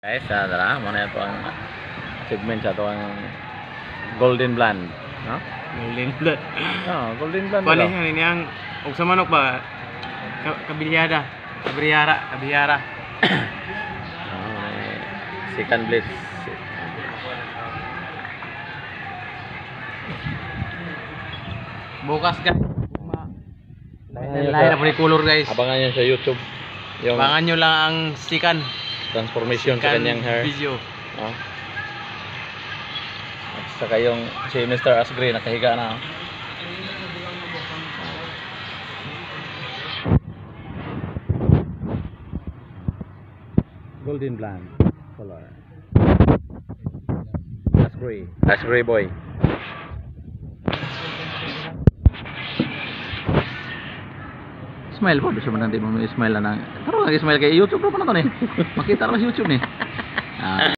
Guys, tara, muna ito ang segment sa ito ang Golden Blonde, no? Golden blood. Golden Blonde. Kuan niya niyang og sa manok ba? Kabilyada. Kabiyara. Second blitz. Bukas guys. Lain na po ni color guys. Abangan nyo sa YouTube yung Abangan nyo lang ang sikan transformation sa kanyang hair. video. At saka yung si Mr. Asgray nakahiga na. Golden Blonde color. Asgray boy. Smile po, gusto mo natin mo smile na. Taro lagi smile kay YouTube po na to ni. Makita naman sa YouTube ni.